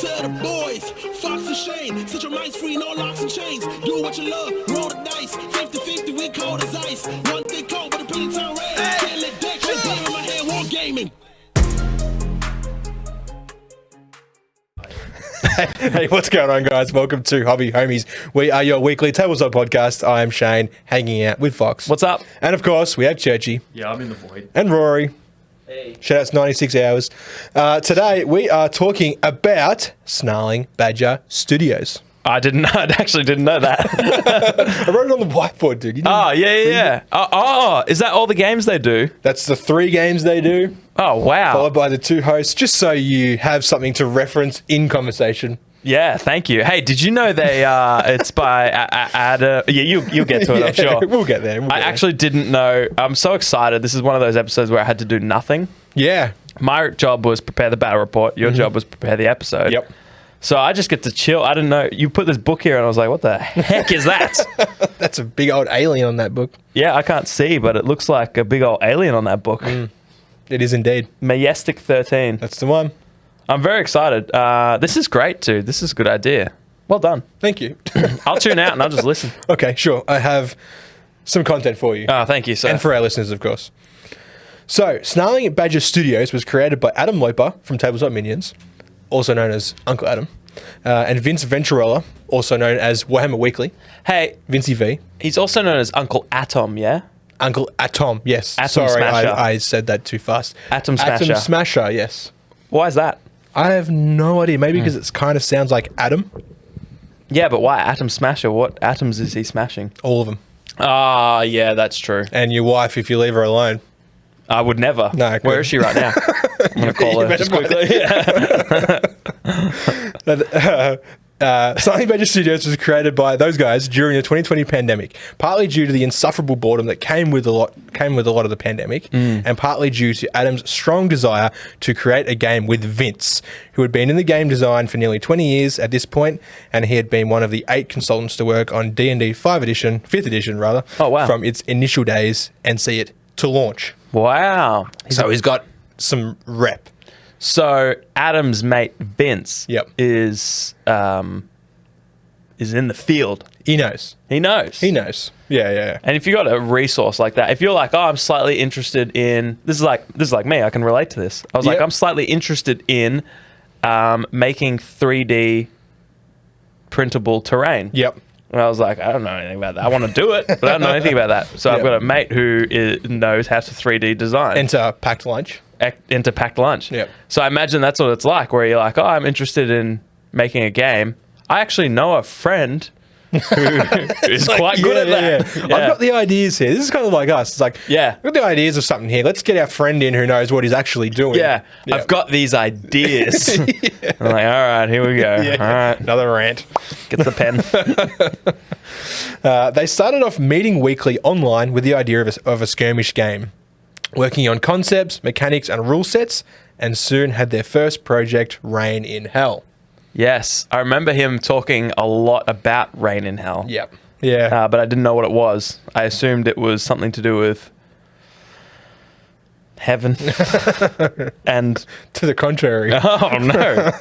to the boys, Fox and Shane. Set your minds free, no locks and chains. Do what you love, roll the dice. 50-50, we cold as ice. One thing cold, but a penny town red. Can't let that go down in my head, war gaming. Hey, what's going on, guys? Welcome to Hobby Homies. We are your weekly Tabletop podcast. I am Shane, hanging out with Fox. What's up? And of course, we have Churchy. Yeah, I'm in the void. And Rory. Hey. Shout out to 96 Hours. Today, we are talking about Snarling Badger Studios. I actually didn't know that. I wrote it on the whiteboard, dude. You didn't Yeah. Oh, is that all the games they do? That's the 3 games they do, Oh, wow. followed by the 2 hosts, just so you have something to reference in conversation. Yeah, thank you. Hey, did you know they? It's by Ada. Yeah, you'll get to it. I'm sure. We'll get there. I actually didn't know. I'm so excited. This is one of those episodes where I had to do nothing. Yeah. My job was prepare the battle report. Your job was prepare the episode. Yep. So I just get to chill. I didn't know. You put this book here, and I was like, what the heck is that? That's a big old alien on that book. Yeah, I can't see, but it looks like a big old alien on that book. It is indeed. Majestic 13. That's the one. I'm very excited. This is great, too. This is a good idea. Well done. Thank you. I'll tune out and I'll just listen. Okay, sure. I have some content for you. Oh, thank you, sir. And for our listeners, of course. So, Snarling Badger Studios was created by Adam Loper from Tabletop Minions, also known as Uncle Adam, and Vince Ventruella, also known as Warhammer Weekly. Hey, Vincey V. he's also known as Uncle Atom, yeah? Uncle Atom, yes. Atom Sorry, Smasher. I said that too fast. Atom Smasher. Atom Smasher, yes. Why is that? I have no idea. Maybe because it kind of sounds like Adam. Yeah, but why Atom Smasher? What atoms is he smashing? All of them. Ah, yeah, that's true. And your wife, if you leave her alone. I would never. No, Where good. is she right now? I'm going to call her just quickly. Snarling Badger Studios was created by those guys during the 2020 pandemic, partly due to the insufferable boredom that came with a lot of the pandemic, and partly due to Adam's strong desire to create a game with Vince, who had been in the game design for nearly 20 years at this point, and he had been one of the 8 consultants to work on D&D 5th edition rather, Oh, wow. from its initial days and see it to launch. Wow. So he's got some rep. So Adam's mate Vince Yep. is in the field. He knows. He knows. He knows. Yeah. And if you got a resource like that, if you're like, oh, I'm slightly interested in this is like me, I can relate to this. I was like, Yep. I'm slightly interested in making 3D printable terrain. Yep. And I was like, I don't know anything about that. I want to do it, but I don't know anything about that. So I've Yep. got a mate who knows how to 3D design. Enter packed lunch. Into packed lunch. Yep. So I imagine that's what it's like, where you're like, oh, I'm interested in making a game. I actually know a friend who is quite good at that. Yeah. I've got the ideas here. This is kind of like us. It's like, Yeah. I've got the ideas of something here. Let's get our friend in who knows what he's actually doing. Yeah, I've got these ideas. I'm like, all right, here we go. Yeah. All right, Another rant. get the pen. They started off meeting weekly online with the idea of a skirmish game, working on concepts, mechanics, and rule sets, and soon had their first project, Rain in Hell. Yes, I remember him talking a lot about Rain in Hell. Yep. Yeah. But I didn't know what it was. I assumed it was something to do with heaven. And To the contrary. oh no,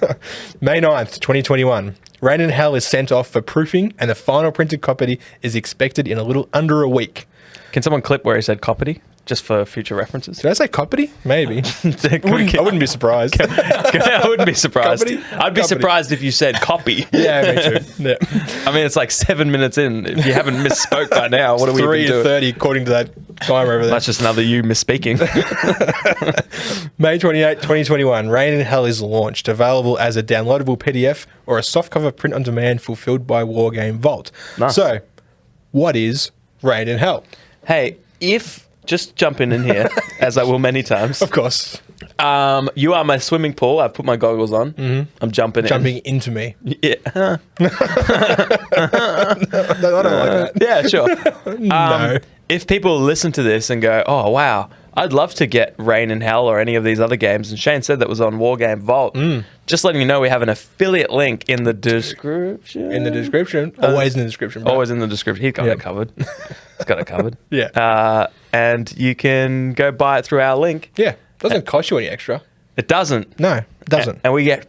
May 9th, 2021. Rain in Hell is sent off for proofing, and the final printed copy is expected in a little under a week. can someone clip where he said copy just for future references? Did I say copy? Maybe. I wouldn't be surprised. I wouldn't be surprised. Copy? I'd be Copy. surprised if you said copy. Yeah, me too. Yeah. I mean, it's like 7 minutes in. If you haven't misspoke by now, what are we even doing? 3:30 according to that timer over there. That's just another you misspeaking. May 28, 2021. Rain in Hell is launched, available as a downloadable PDF or a softcover print on demand fulfilled by Wargame Vault. Nice. So, what is Rain in Hell? Hey, if just jumping in here, as I will many times. Of course. You are my swimming pool. I've put my goggles on. I'm jumping Jumping into me. in. Yeah. No, I don't like that. Yeah, sure. No. If people listen to this and go, oh, wow, I'd love to get Rain in Hell or any of these other games. And Shane said that was on Wargame Vault. Just letting you know, we have an affiliate link in the description. In the description. Always in the description. Bro. Always in the description. He's got Yep. it covered. He's got it covered. Yeah. And you can go buy it through our link. Yeah. Doesn't cost you any extra. It doesn't. No, it doesn't. And we get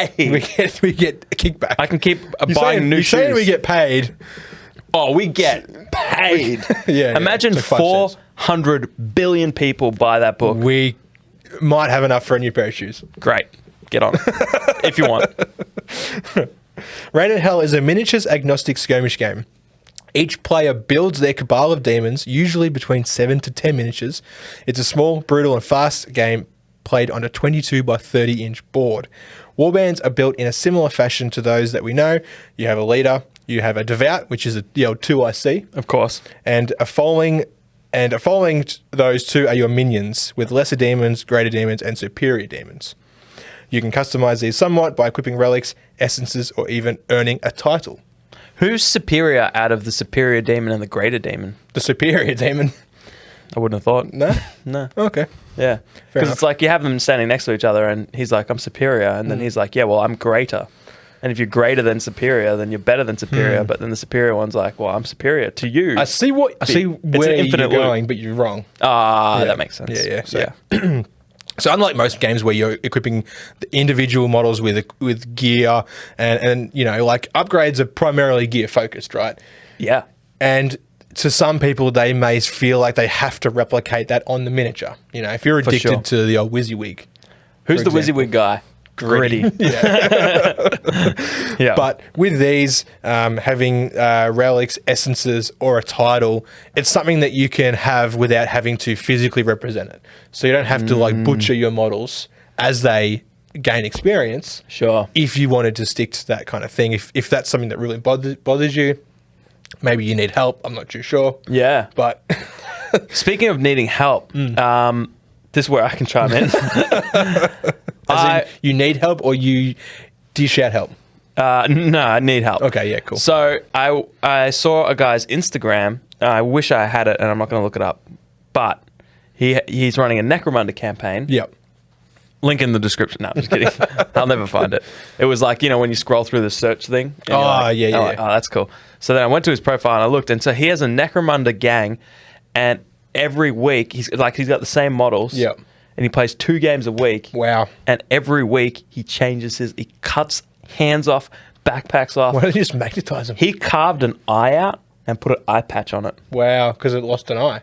paid. We get a kickback. I can keep You're buying saying, new you're shoes. saying we get paid. Oh, we get paid. Yeah. Imagine It's like 5 cents. 400 billion people buy that book. We might have enough for a new pair of shoes. Great. Get on it. If you want. Reign in Hell is a miniatures agnostic skirmish game. Each player builds their cabal of demons, usually between 7 to 10 miniatures. It's a small, brutal, and fast game played on a 22 by 30 inch board. Warbands are built in a similar fashion to those that we know. You have a leader, you have a devout, which is the old 2IC, Of course. and a following those two are your minions, with lesser demons, greater demons, and superior demons. You can customize these somewhat by equipping relics, essences, or even earning a title. Who's superior out of the superior demon and the greater demon? The superior demon. I wouldn't have thought. No? No. Okay. Yeah. Because enough. it's like you have them standing next to each other and he's like, I'm superior. And then he's like, yeah, well, I'm greater. And if you're greater than superior, then you're better than superior. But then the superior one's like, well, I'm superior to you. I see where an you're infinite loop. going, but you're wrong. Ah, that makes sense. Yeah, yeah. So, so unlike most games where you're equipping the individual models with gear and you know, like upgrades are primarily gear focused, right? Yeah. And to some people, they may feel like they have to replicate that on the miniature. You know, if you're For addicted sure. to the old WYSIWYG. Who's for the example. WYSIWYG guy? Gritty. Yeah. But with these, having relics, essences, or a title, it's something that you can have without having to physically represent it. So you don't have to like butcher your models as they gain experience. Sure. If you wanted to stick to that kind of thing, if that's something that really bothers you, maybe you need help. I'm not too sure. Yeah. But Speaking of needing help, this is where I can chime in. as in, you need help or you dish out help? No, I need help. Okay, yeah, cool. So I saw a guy's Instagram. I wish I had it, and I'm not going to look it up. But he's running a Necromunda campaign. Yep. Link in the description. No, I'm just kidding. I'll never find it. It was like, you know, when you scroll through the search thing. and you're like, yeah. like, oh, that's cool. So then I went to his profile and I looked, and so he has a Necromunda gang, and every week he's got the same models. Yep. And he plays 2 games a week. Wow. And every week he changes he cuts hands off, backpacks off. Why don't you just magnetize them? He carved an eye out and put an eye patch on it. Wow, because it lost an eye.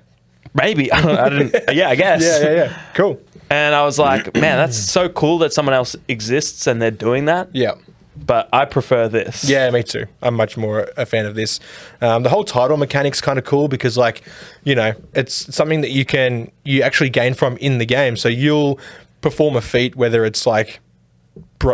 Maybe. I didn't. Yeah, I guess. Yeah. Cool. And I was like, man, that's so cool that someone else exists and they're doing that. Yeah. But I prefer this. Yeah, me too. I'm much more a fan of this. The whole title mechanic's kind of cool because, like, you know, it's something that you actually gain from in the game. So you'll perform a feat, whether it's like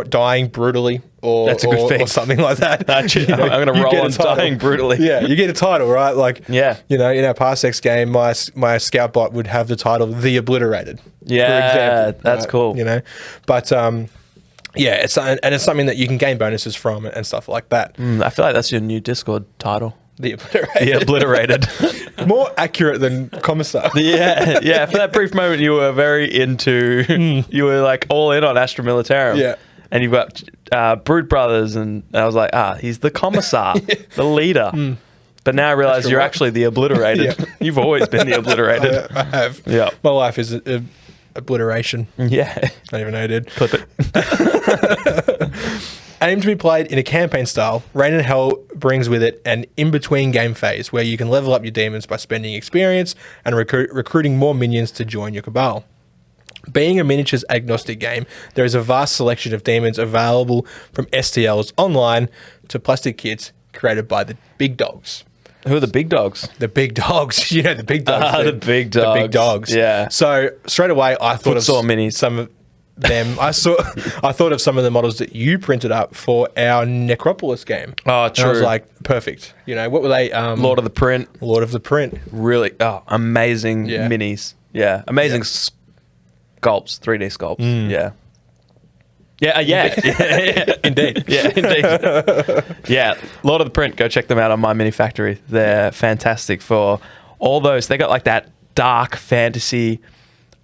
dying brutally or That's a good feat. or something like that. Actually, You know, I'm going to you roll get a on title. dying brutally. Yeah, you get a title, right? Like, Yeah. you know, in our Parsecs game, my scout bot would have the title The Obliterated. Yeah, for example, that's cool. You know, but yeah, it's something that you can gain bonuses from and stuff like that. I feel like that's your new Discord title. The Obliterated. The Obliterated. More accurate than Commissar. Yeah. For that brief moment, you were very into. You were like all in on Astra Militarum. Yeah. And you've got Brood Brothers, and I was like, he's the Commissar, the leader. But now I realize Astra you're what? actually the Obliterated. Yeah. You've always been the Obliterated. I have. Yeah. My life is obliteration. Yeah. I don't even know who did. Clip it. Aimed to be played in a campaign style, Reign in Hell brings with it an in-between game phase where you can level up your demons by spending experience and recruiting more minions to join your cabal. Being a miniatures agnostic game, there is a vast selection of demons available from STLs online to plastic kits created by the big dogs. Who are the big dogs? The big dogs, you know, the big dogs. The big The big dogs. dogs. Yeah. So straight away, I thought Footsore of minis. some of them. I thought of some of the models that you printed up for our Necropolis game. Oh, And I was true. like, perfect. You know, what were they? Lord of the Print. Lord of the Print. Really, amazing Yeah. minis. Yeah, amazing sculpts, 3D sculpts. Yeah. Yeah. Indeed. Yeah, indeed. Yeah, Lord of the Print, go check them out on My Mini Factory. They're fantastic for all those. They got like that dark fantasy,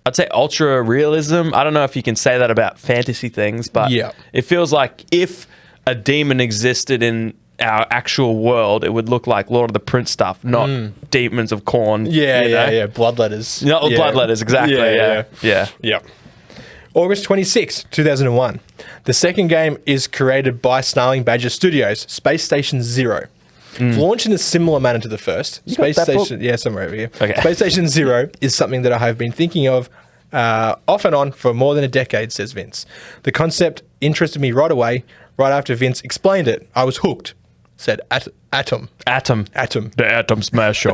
I'd say ultra realism. I don't know if you can say that about fantasy things, but Yeah. it feels like if a demon existed in our actual world, it would look like Lord of the Print stuff, not Demons of Corn. Yeah, you know? yeah. Bloodletters. No, Yeah. bloodletters, exactly. Yeah. Yep. August 26, 2001. The second game is created by Snarling Badger Studios, Space Station Zero. Launched in a similar manner to the first. Space got that Station, yeah, somewhere over here. Okay. Space Station Zero is something that I have been thinking of off and on for more than a decade, says Vince. The concept interested me right away. Right after Vince explained it, I was hooked, said Atom. Atom. The Atom Smasher.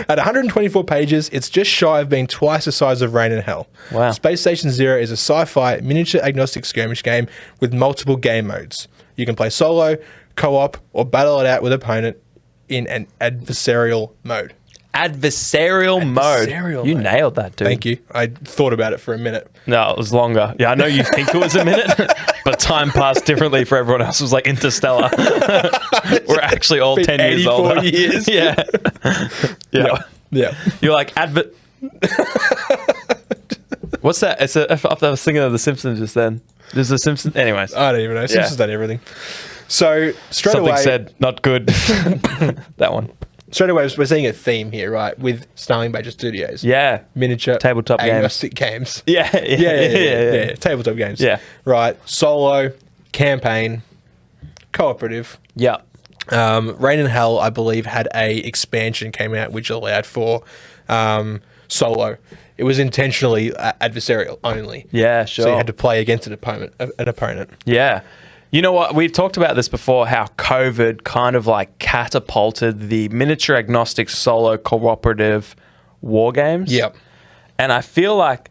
At 124 pages, it's just shy of being twice the size of Rain and Hell. Wow. Space Station Zero is a sci-fi miniature agnostic skirmish game with multiple game modes. You can play solo, co-op, or battle it out with opponent in an adversarial mode. Adversarial mode. You mode. nailed that, dude. Thank you. I thought about it for a minute. No, it was longer. Yeah, I know you think it was a minute, but time passed differently for everyone else. It was like Interstellar. We're actually all 10 years older. years. Yeah. Yeah. Yeah. You're like, what's that? I was thinking of The Simpsons just then. There's The Simpsons. Anyways. I don't even know. Simpsons done everything. So straight Something away, said, not good. That one. straight away, we're seeing a theme here, right? With Snarling Badger Studios. Yeah. Miniature Tabletop games. agnostic games. Yeah. Yeah. Tabletop games. Yeah. Right. Solo, campaign, cooperative. Yeah. Rain and Hell, I believe, had a expansion came out which allowed for solo. It was intentionally adversarial only. Yeah, sure. So you had to play against an opponent. Yeah. You know what? We've talked about this before, how COVID kind of like catapulted the miniature agnostic solo cooperative war games. Yep. And I feel like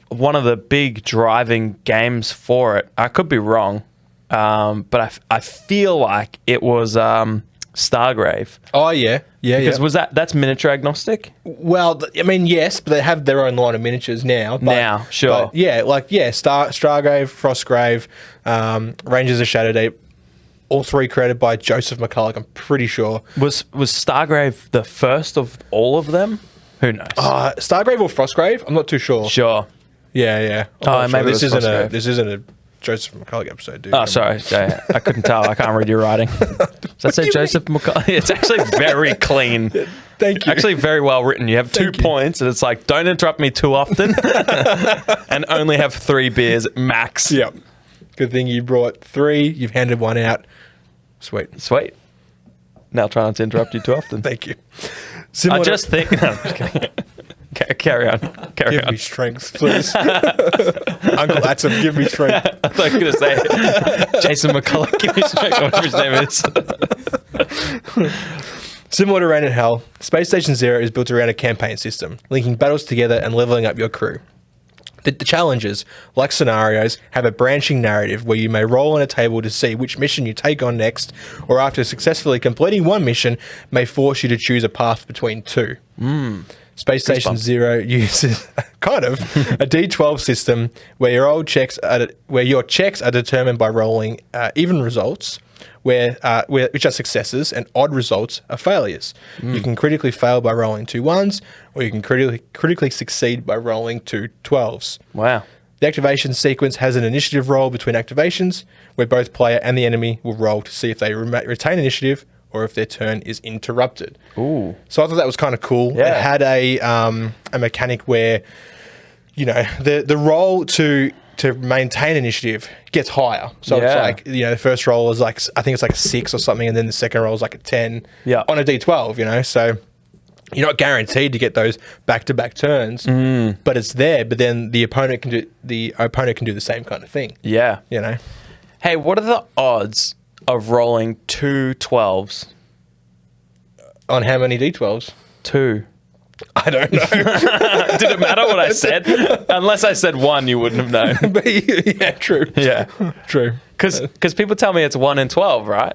one of the big driving games for it, I could be wrong, but I feel like it was Stargrave. Oh, yeah. Yeah, Because that's miniature agnostic? Well, I mean, yes, but they have their own line of miniatures now. But, Sure. But Stargrave, Frostgrave, Rangers of Shadow Deep, all three created by Joseph McCulloch, I'm pretty sure. Was Stargrave the first of all of them? Who knows? Stargrave or Frostgrave? I'm not too sure. Sure. Yeah. Maybe this it was Frostgrave. This isn't a Joseph McCulloch episode, dude. Oh, sorry. Yeah, I couldn't tell. I can't read your writing. Does that say Joseph McCulloch? It's actually very clean. Thank you. Actually, very well written. You have 2 points, and it's like, don't interrupt me too often, and only have 3 beers max. Yep. Good thing you brought 3. You've handed 1 out. Sweet. Now try not to interrupt you too often. Thank you. I just think... No, I'm just kidding. Carry on. Give me strength, please. Uncle Atom, give me strength. I thought you were going to say Jason McCulloch, give me strength, whatever his name is. Similar to Rain and Hell, Space Station Zero is built around a campaign system, linking battles together and leveling up your crew. The challenges, like scenarios, have a branching narrative where you may roll on a table to see which mission you take on next, or after successfully completing one mission, may force you to choose a path between 2. Space Station Zero uses kind of a D12 system where your checks are determined by rolling even results, which are successes, and odd results are failures. You can critically fail by rolling 2 1s, or you can critically succeed by rolling 2 12s. Wow. The activation sequence has an initiative roll between activations, where both player and the enemy will roll to see if they retain initiative or if their turn is interrupted. Ooh. So I thought that was kind of cool. Yeah. It had a mechanic where, the roll to maintain initiative gets higher. So it's like, the first roll is like, I think it's like a 6 or something, and then the second roll is like a 10 on a D12, so you're not guaranteed to get those back-to-back turns, but it's there, but then the opponent can do the same kind of thing. Yeah. Hey, what are the odds of rolling 2 12s? On how many D12s? 2. I don't know. Did it matter what I said? Unless I said 1, you wouldn't have known. But yeah, true. Yeah. True. Because people tell me it's 1 in 12, right?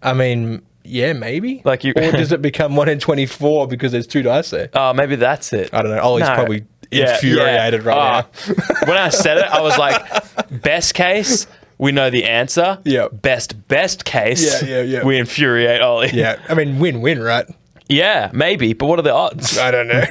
I mean, yeah, maybe. Or does it become 1 in 24 because there's 2 dice there? Oh, maybe that's it. I don't know. Ollie's probably infuriated right now. When I said it, I was like, best case, we know the answer. Yeah. Best case, yeah. we infuriate Ollie. Yeah. I mean, win-win, right? Yeah, maybe. But what are the odds? I don't know.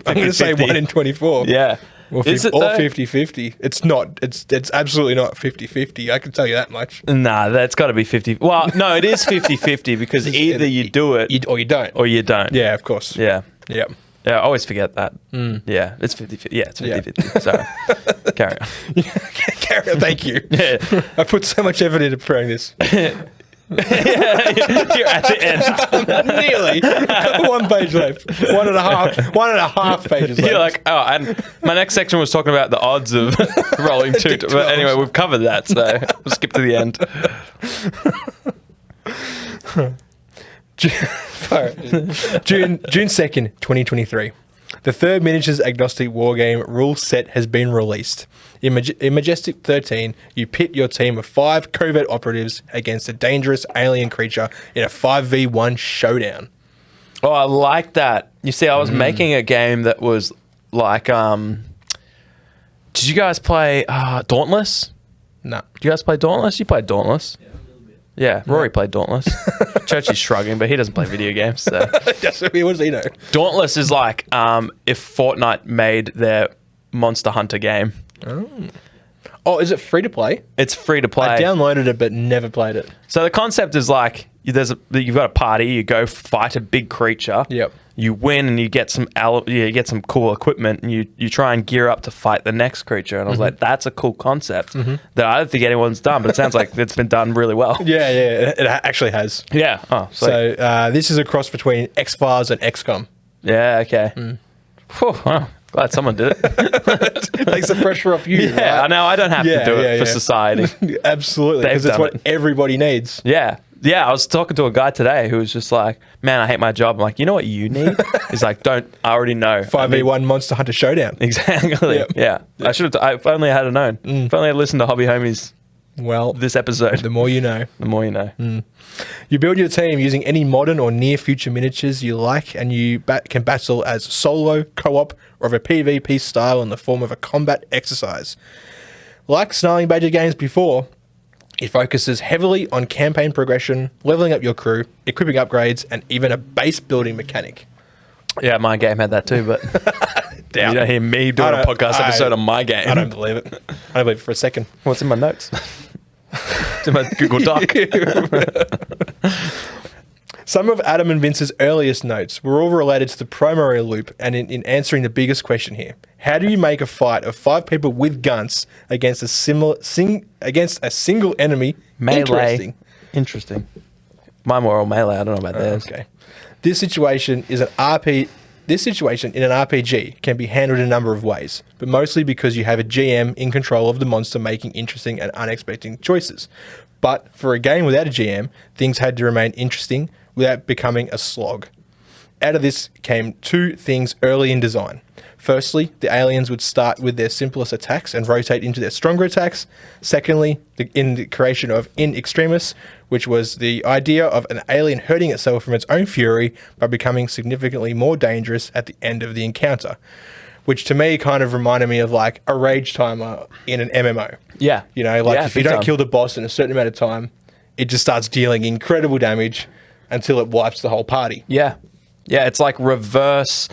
I'm going to say 1 in 24. Yeah. Or 50-50. It's not. It's absolutely not 50-50. I can tell you that much. Nah, that's got to be 50. Well, no, it is 50-50 because either you do it or you don't. Or you don't. Yeah, of course. Yeah. Yep. Yeah, I always forget that. Yeah, it's 50-50. Yeah, it's 50-50. Sorry. Carry on. Carry on, thank you. Yeah. I put so much effort into preparing this. You're at the end. Nearly. 1 page left. 1.5 pages left. You're like, oh, and my next section was talking about the odds of rolling 2. But anyway, we've covered that, so we'll skip to the end. June 2nd, 2023. The third miniatures agnostic wargame rule set has been released. In Majestic 13, you pit your team of 5 covert operatives against a dangerous alien creature in a 5v1 showdown. Oh, I like that. You see, I was making a game that was like, did you guys play Dauntless? No. Did you guys play Dauntless? You played Dauntless. Yeah, Rory played Dauntless. Churchy's shrugging, but he doesn't play video games. So. What does he know? Dauntless is like if Fortnite made their Monster Hunter game. Oh, is it free to play? It's free to play. I downloaded it, but never played it. So the concept is like you've got a party, you go fight a big creature. Yep. You win and you get some cool equipment and you try and gear up to fight the next creature. And I was like, that's a cool concept that I don't think anyone's done, but it sounds like it's been done really well. Yeah, it actually has. Yeah. Oh, so this is a cross between X-Files and XCOM. yeah. Okay. Whew, wow. Glad someone did it. Takes the pressure off you. Yeah. Right? I know. I don't have to do it for society. Absolutely, because it's what everybody needs. Yeah. Yeah, I was talking to a guy today who was just like, man, I hate my job. I'm like, you know what you need? He's like, I already know. 5v1 Monster Hunter Showdown. Exactly. Yep. Yeah. I should have, if only I had known. If only I listened to Hobby Homies this episode. The more you know. The more you know. You build your team using any modern or near future miniatures you like, and you can battle as solo, co-op, or of a PvP style in the form of a combat exercise. Like Snarling Badger games before, it focuses heavily on campaign progression, leveling up your crew, equipping upgrades, and even a base building mechanic. Yeah, my game had that too, but you don't hear me doing a podcast episode on my game. I don't believe it. I don't believe it for a second. What's in my notes? It's in my Google Doc. Some of Adam and Vince's earliest notes were all related to the primary loop and in answering the biggest question here. How do you make a fight of 5 people with guns against a single enemy Melee. Interesting. Mine were all melee. I don't know about theirs. Okay. This situation in an RPG can be handled in a number of ways, but mostly because you have a GM in control of the monster making interesting and unexpected choices. But for a game without a GM, things had to remain interesting without becoming a slog. Out of this came 2 things early in design. Firstly, the aliens would start with their simplest attacks and rotate into their stronger attacks. Secondly, in the creation of In Extremis, which was the idea of an alien hurting itself from its own fury by becoming significantly more dangerous at the end of the encounter, which to me kind of reminded me of like a rage timer in an MMO. Yeah. You know, like if you don't kill the boss in a certain amount of time, it just starts dealing incredible damage until it wipes the whole party. Yeah. Yeah, it's like reverse.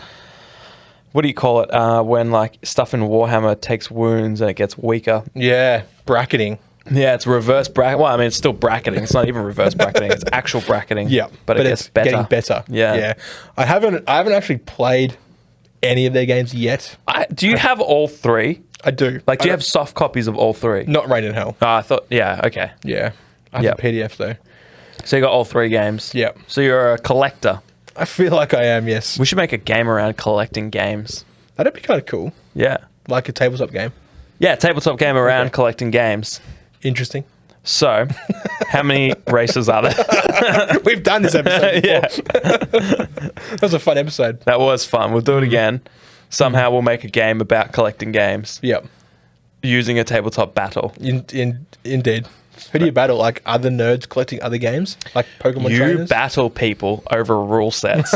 What do you call it? When like stuff in Warhammer takes wounds and it gets weaker. Yeah, bracketing. Yeah, it's reverse bracket. Well, I mean, it's still bracketing. It's not even reverse bracketing. It's actual bracketing. Yeah, but it gets better. Getting better. Yeah. I haven't actually played any of their games yet. Do you have all 3? I do. Like, do you have soft copies of all 3? Not Rain in Hell. Oh, I thought. Yeah. Okay. Yeah, I have a PDF though. So you got all 3 games. Yep. So you're a collector. I feel like I am. Yes. We should make a game around collecting games. That'd be kind of cool. Yeah. Like a tabletop game. Yeah, tabletop game around collecting games. Interesting. So, how many races are there? We've done this episode before. That was a fun episode. That was fun. We'll do it again. Somehow we'll make a game about collecting games. Yep. Using a tabletop battle. Indeed. Who do you battle? Like other nerds collecting other games? Like Pokemon you trainers? battle people over rule sets.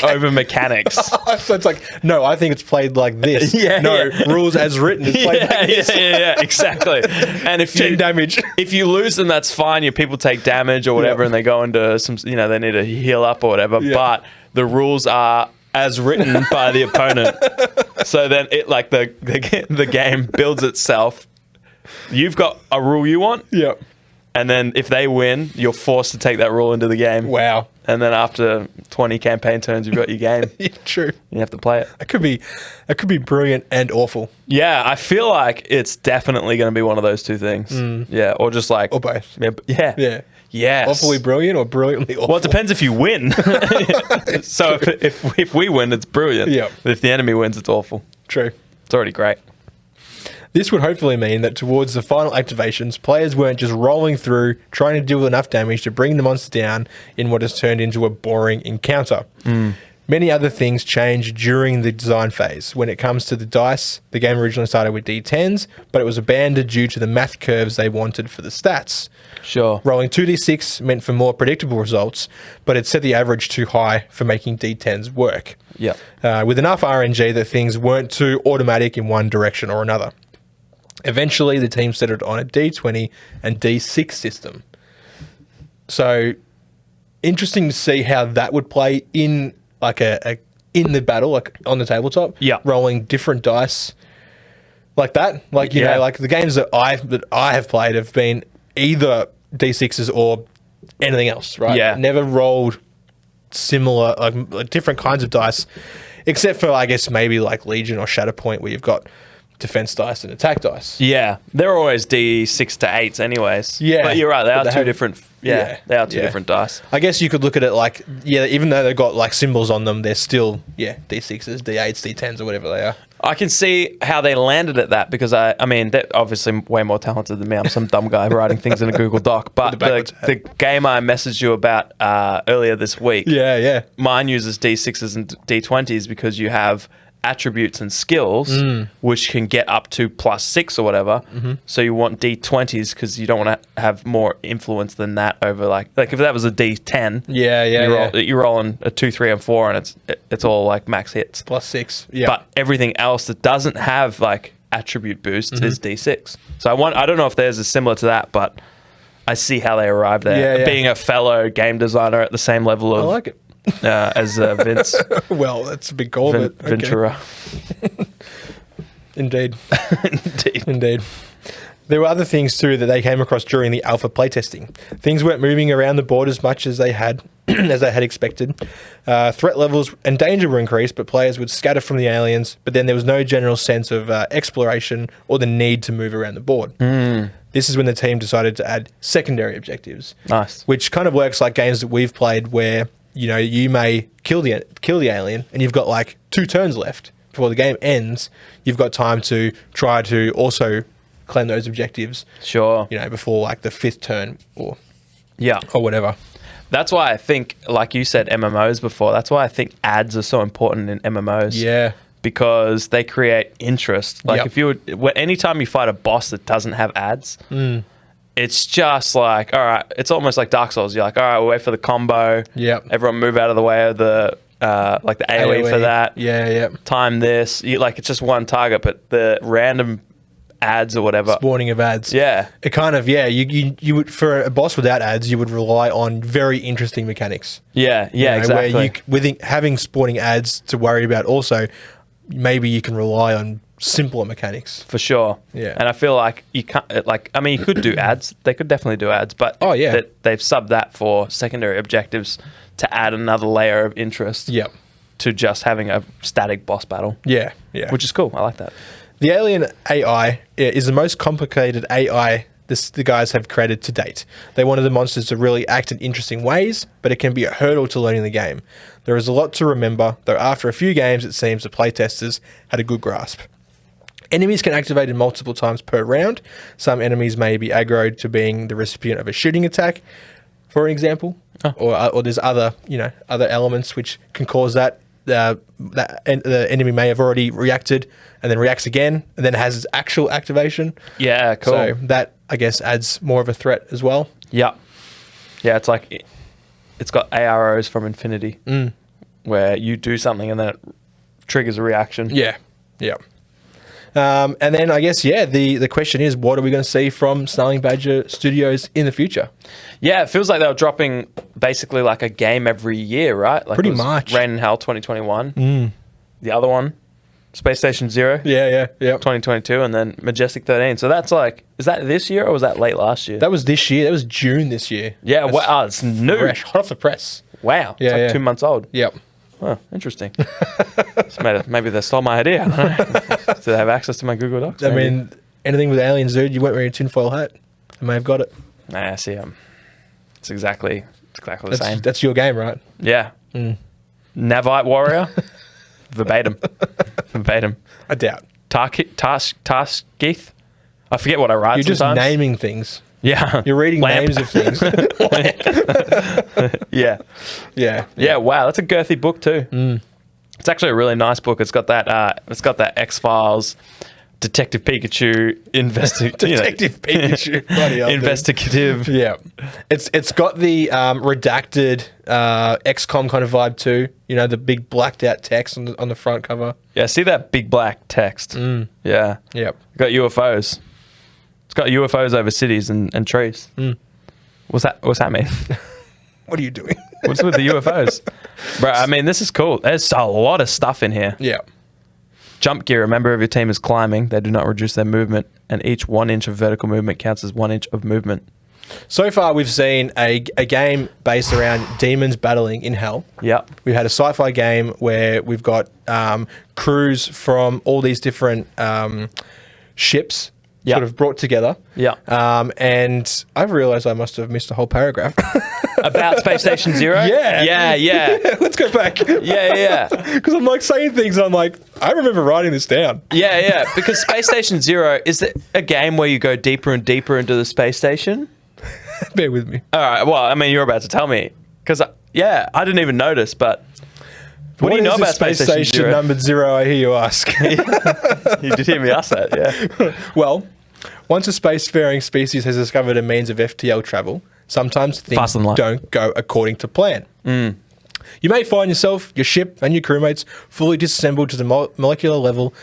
Over mechanics. So it's like, no, I think it's played like this. Rules as written is played like this. Yeah, exactly. And if you damage. If you lose them, that's fine. Your people take damage or whatever and they go into some, they need to heal up or whatever. Yeah. But the rules are as written by the opponent. So then it like the game builds itself. You've got a rule you want. Yep. And then if they win, you're forced to take that rule into the game. Wow. And then after 20 campaign turns, you've got your game. Yeah, true. You have to play it. It could be brilliant and awful. Yeah, I feel like it's definitely going to be one of those two things. Yeah, or just like... Or both. Yeah. Yeah. Yes. Awfully brilliant or brilliantly awful? Well, it depends if you win. So if we win, it's brilliant. Yep. But if the enemy wins, it's awful. True. It's already great. This would hopefully mean that towards the final activations, players weren't just rolling through, trying to deal enough damage to bring the monster down in what has turned into a boring encounter. Many other things changed during the design phase. When it comes to the dice, the game originally started with D10s, but it was abandoned due to the math curves they wanted for the stats. Sure. Rolling 2d6 meant for more predictable results, but it set the average too high for making D10s work. Yeah. With enough RNG that things weren't too automatic in one direction or another. Eventually, the team settled on a D20 and D6 system. So, interesting to see how that would play in like in the battle, like on the tabletop. Yeah. Rolling different dice like that. Like you know, like the games that I have played have been either D6s or anything else, right? Yeah. Never rolled similar, like different kinds of dice, except for I guess maybe like Legion or Shatterpoint, where you've got defense dice and attack dice. Yeah, they're always D6 to 8s anyways. Yeah. But you're right, they are But two different... Yeah, they are two yeah. different dice. I guess you could look at it like, yeah, even though they've got like symbols on them, they're still, D6s, D8s, D10s, or whatever they are. I can see how they landed at that because, I mean, they're obviously way more talented than me. I'm some dumb guy writing things in a Google Doc. But the game I messaged you about earlier this week, mine uses D6s and D20s because you have attributes and skills which can get up to +6 or whatever. So you want D20s because you don't want to have more influence than that over like if that was a D10, you're rolling a 2, 3, and 4, and it's all like max hits +6. But everything else that doesn't have like attribute boosts is D6. So I don't know if theirs is similar to that, but I see how they arrived there. Being a fellow game designer at the same level of I like it. As Vince. Well, that's a big goal, but Ventruella. Indeed. Indeed. There were other things too that they came across during the alpha playtesting. Things weren't moving around the board as much as they had expected. Threat levels and danger were increased, but players would scatter from the aliens. But then there was no general sense of exploration or the need to move around the board. This is when the team decided to add secondary objectives. Nice. Which kind of works like games that we've played where you may kill the alien and you've got like 2 turns left before the game ends. You've got time to try to also claim those objectives. Sure. Before like the 5th turn or whatever. That's why I think, like you said, MMOs before, that's why I think ads are so important in MMOs. Yeah. Because they create interest. Like anytime you fight a boss that doesn't have ads, it's just like, all right, it's almost like Dark Souls. You're like, all right, we'll wait for the combo. Yep. Everyone move out of the way of the like the AoE for that. Yeah. Time this. It's just one target, but the random ads or whatever. Spawning of ads. Yeah. It kind of, you would, for a boss without ads, you would rely on very interesting mechanics. Yeah, exactly. Where with having spawning ads to worry about also, maybe you can rely on simpler mechanics. For sure. Yeah. And I feel like you can't, you could do ads. They could definitely do ads, but they've subbed that for secondary objectives to add another layer of interest to just having a static boss battle. Yeah. Which is cool. I like that. The alien AI is the most complicated AI the guys have created to date. They wanted the monsters to really act in interesting ways, but it can be a hurdle to learning the game. There is a lot to remember, though after a few games it seems the playtesters had a good grasp. Enemies can activate in multiple times per round. Some enemies may be aggroed to being the recipient of a shooting attack, for example, or there's other elements which can cause that. The enemy may have already reacted and then reacts again and then has its actual activation. Yeah, cool. So that, I guess, adds more of a threat as well. Yeah. Yeah, it's like it's got AROs from Infinity where you do something and then it triggers a reaction. Yeah. And then I guess, the question is, what are we going to see from Snarling Badger Studios in the future? Yeah, it feels like they were dropping basically like a game every year, right? Like pretty much. Rain and Hell 2021. The other one, Space Station Zero, Yeah. 2022, and then Majestic 13. So that's like, is that this year or was that late last year? That was this year. That was June this year. Yeah, That's wow, it's new. fresh, hot off the press. Wow, Yeah, it's like yeah. 2 months old. Yep. Oh, interesting. So maybe they stole my idea. I don't know. Do they have access to my Google Docs? I Maybe. mean, anything with aliens, dude, you weren't wearing a tinfoil hat. They may have got it. Nah, see, it's exactly the same. That's your game, right? Yeah. Navite Warrior, verbatim. I doubt. Taskith. I forget what I write You're just sometimes. naming things. Yeah. You're reading Lamp. names of things. Yeah. Yeah. Wow, that's a girthy book too. It's actually a really nice book. It's got that. X-Files, Detective Pikachu, Detective Pikachu. Bloody hell, dude. investigative. Yeah. It's got the redacted XCOM kind of vibe too. You know, the big blacked out text on the front cover. Yeah, see that big black text. Yeah. Yep. Got UFOs. It's got UFOs over cities and trees. What's that mean? What are you doing? What's with the UFOs? Bro, I mean, this is cool. There's a lot of stuff in here. Yeah. Jump gear. A member of your team is climbing. They do not reduce their movement, and each 1 inch of vertical movement counts as 1 inch of movement. So far, we've seen a game based around demons battling in hell. Yep. We've had a sci-fi game where we've got crews from all these different ships Yep. sort of brought together. Yeah. And I've realised I must have missed a whole paragraph. About Space Station Zero? Yeah. Let's go back. Yeah. Because I'm like saying things and I'm like, I remember writing this down. Yeah. Because Space Station Zero, is it a game where you go deeper and deeper into the space station? Bear with me. All right. Well, I mean, you're about to tell me. Because, I didn't even notice, but what do you know is about this Space Station Zero? numbered 0, I hear you ask. You did hear me ask that, yeah. Well, once a spacefaring species has discovered a means of FTL travel, sometimes things Faster than light. don't go according to plan. You may find yourself, your ship, and your crewmates fully disassembled to the molecular level,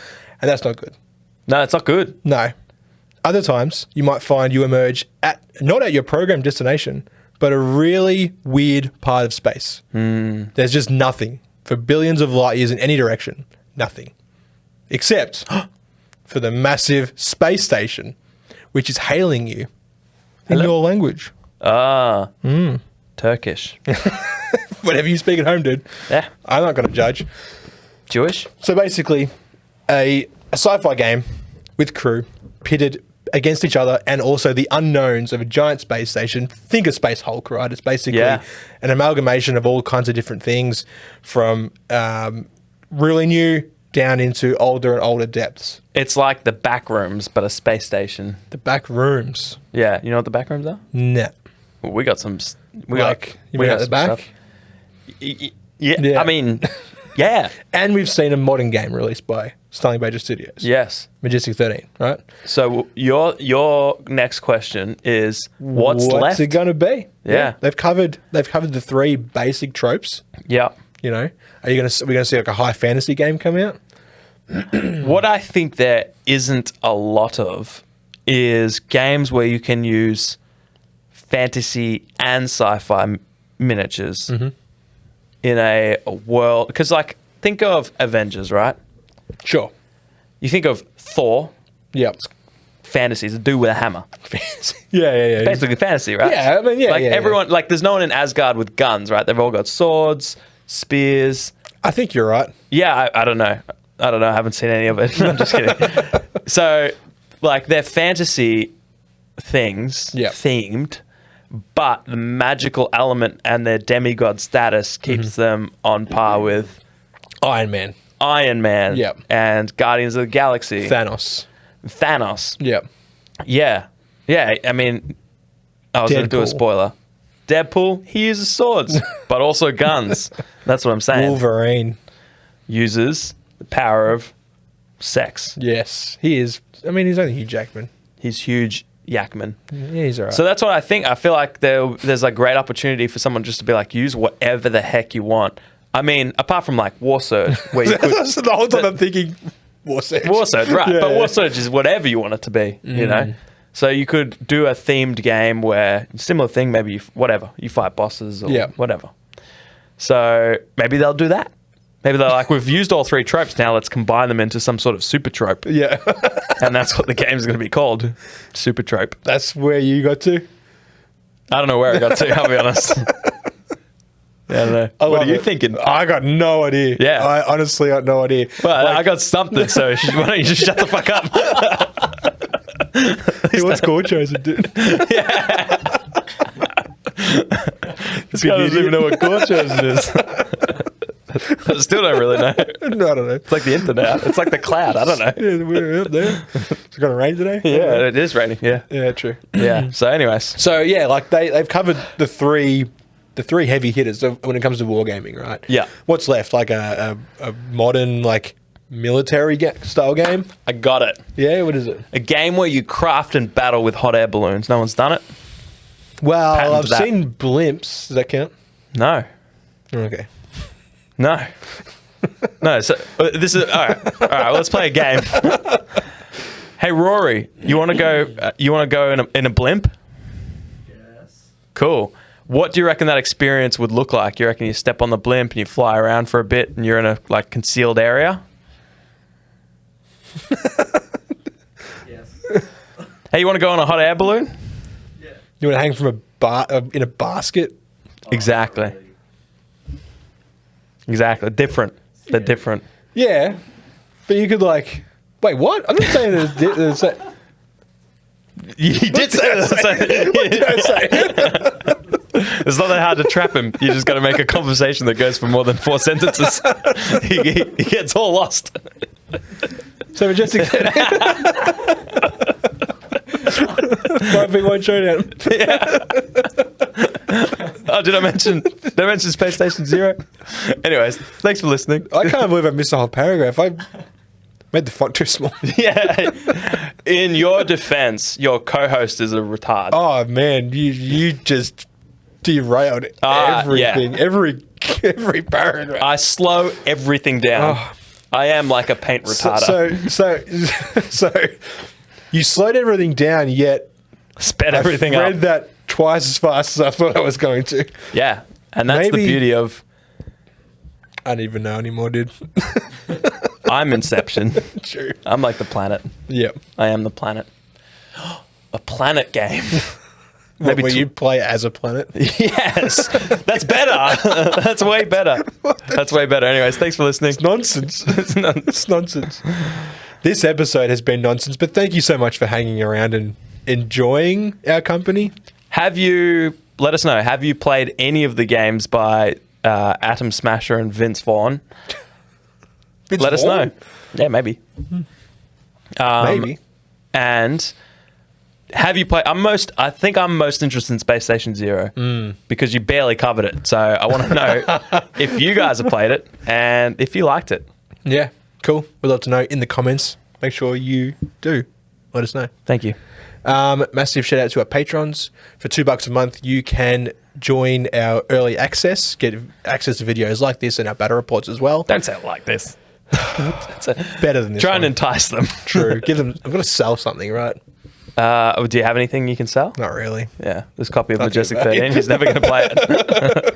and that's not good. No, it's not good. No. Other times, you might find you emerge not at your program destination, but a really weird part of space. There's just nothing for billions of light years in any direction. Nothing. Except for the massive space station, which is hailing you in your language. Turkish. Whatever you speak at home, dude. Yeah. I'm not going to judge. Jewish? So basically, a sci-fi game with crew pitted against each other and also the unknowns of a giant space station. Think of Space Hulk, right? It's basically an amalgamation of all kinds of different things from really new down into older and older depths. It's like the back rooms, but a space station. The back rooms. Yeah. You know what the back rooms are? Nah. Well, we got some... You mean at the back? Yeah. I mean, yeah. And we've seen a modern game released by Snarling Badger Studios. Yes. Majestic 13, right? So your next question is what's left? What's it going to be? Yeah. They've covered the 3 basic tropes. Yeah. You know, we're going to see like a high fantasy game come out? What I think there isn't a lot of is games where you can use fantasy and sci-fi miniatures in a world. Because, like, think of Avengers, right? Sure. You think of Thor, Yep. fantasy, it's a dude with a hammer. Yeah. Basically fantasy, right? Yeah, I mean, yeah, Like, yeah, everyone, like, there's no one in Asgard with guns, right? They've all got swords, spears. I think you're right. Yeah, I don't know. I haven't seen any of it. I'm just kidding. So, like, they're fantasy things, themed, but the magical element and their demigod status keeps them on par with Iron Man. Yep. And Guardians of the Galaxy. Thanos. Yep. Yeah. Yeah, I mean, I was going to do a Deadpool. spoiler. Deadpool, he uses swords, but also guns. That's what I'm saying. Wolverine. Uses the power of sex. Yes. He is. I mean, he's only Hugh Jackman. He's huge Yakman. Yeah, he's all right. So that's what I think. I feel like there's a great opportunity for someone just to be like, use whatever the heck you want. I mean, apart from like War Surge, where you could... So the whole time I'm thinking War Surge. War Surge, right. Yeah, but yeah. War Surge is whatever you want it to be, you know? So you could do a themed game where, similar thing, maybe you fight bosses or whatever. So maybe they'll do that. Maybe they're like, we've used all 3 tropes, now let's combine them into some sort of super trope. Yeah. And that's what the game's going to be called. Super trope. That's where you got to? I don't know where I got to, I'll be honest. Yeah, I don't know. What are you thinking? I got no idea. Yeah. I honestly got no idea. Well, I got something, so why don't you just shut the fuck up? Hey, what's Core Chosen, dude? This guy doesn't even know what Core Chosen is. I still don't really know. No, I don't know. It's like the internet. It's like the cloud. I don't know. Yeah, we're up there. It's going to rain today? Yeah, it is raining. Yeah. Yeah, true. Yeah. So anyways. So, yeah, like they've covered the three heavy hitters when it comes to wargaming, right? Yeah. What's left? Like a modern, like, military style game? I got it. Yeah, what is it? A game where you craft and battle with hot air balloons. No one's done it? Well, Patent I've that. seen blimps. Does that count? No. Okay. No. No. So this is all right. All right. Let's play a game. Hey Rory, you want to go? You want to go in a blimp? Yes. Cool. What do you reckon that experience would look like? You reckon you step on the blimp and you fly around for a bit and you're in a like concealed area? Yes. Hey, you want to go on a hot air balloon? Yeah. You want to hang from in a basket? Exactly. Exactly. Different. They're different. Yeah, but you could like. Wait, what? I'm not saying there's You did say that. It's not that hard to trap him. You just got to make a conversation that goes for more than 4 sentences. He gets all lost. So Majestic 5v1 showdown. Oh, did I mention Station Zero? Anyways, thanks for listening. I can't believe I missed the whole paragraph. I made the font too small. Yeah. In your defense, your co-host is a retard. Oh man, you just derailed everything. Yeah. Every paragraph. I slow everything down. Oh. I am like a paint retarder. So you slowed everything down, yet Sped everything I up. read that twice as fast as I thought I was going to. Yeah. And that's the Maybe- beauty of I don't even know anymore, dude. I'm Inception. True. I'm like the planet. Yep. I am the planet. A planet game. Maybe Maybe you play as a planet. Yes. That's better. That's way better. That's way better. Anyways, thanks for listening. Nonsense. It's nonsense. This episode has been nonsense, but thank you so much for hanging around and enjoying our company. Let us know, have you played any of the games by Atom Smasher and Vince Vaughn? Let us know. Yeah, maybe. Maybe. And have you played? I think I'm most interested in Space Station Zero because you barely covered it. So I want to know if you guys have played it and if you liked it. Yeah, cool. We'd love to know in the comments. Make sure you do. Let us know. Thank you. Massive shout out to our patrons. For $2 a month, you can join our early access, get access to videos like this and our battle reports as well. Don't say it like this. Better than this. Try and one. entice them. True. Give them. I've got to sell something, right? Do you have anything you can sell? Not really. Yeah, this copy of Not too Majestic bad. 13. He's never going to play it.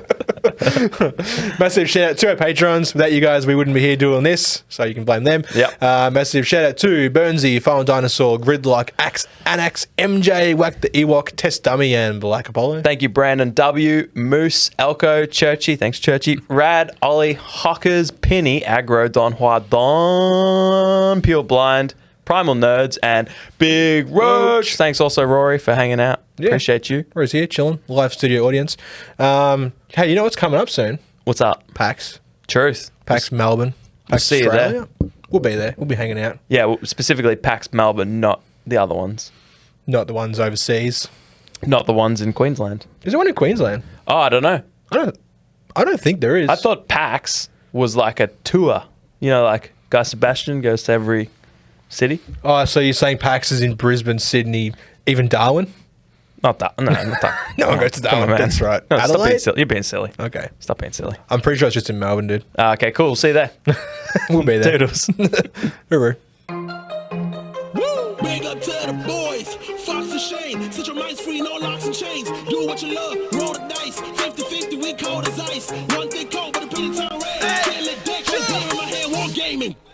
Massive shout out to our patrons. Without you guys, we wouldn't be here doing this, so you can blame them. Yep. Massive shout out to Burnsy, Fallen Dinosaur, Gridlock, Axe, Anax, MJ, Whack the Ewok, Test Dummy, and Black Apollo. Thank you, Brandon W, Moose, Elko, Churchy. Thanks, Churchy. Rad, Ollie, Hockers, Penny, Aggro, Don Hua, Don, Pure Blind, Primal Nerds, and Big Roach. Thanks also, Rory, for hanging out. Yeah. Appreciate you. Rory's here, chilling, live studio audience. Hey, you know what's coming up soon? What's up? PAX. Truth. PAX Melbourne. PAX see you there. We'll be there. We'll be hanging out. Yeah, well, specifically PAX Melbourne, not the other ones. Not the ones overseas. Not the ones in Queensland. Is there one in Queensland? Oh, I don't know. I don't think there is. I thought PAX was like a tour. You know, like Guy Sebastian goes to every city. Oh, so you're saying PAX is in Brisbane, Sydney, even Darwin? Not that. No, not that. No one goes to Come on, Darwin. man. That's right. No, stop being Adelaide? silly. You're being silly. Okay. Stop being silly. I'm pretty sure it's just in Melbourne, dude. Okay, cool. See you there. We'll be there. Doodles. Hooroo. Woo! Big up to the boys. Fox and Shane. Set your minds free, no locks and chains. Do what you love. Roll the dice. 50-50, we cold as ice. One thing cold, but a penny time red. Can't let that gaming.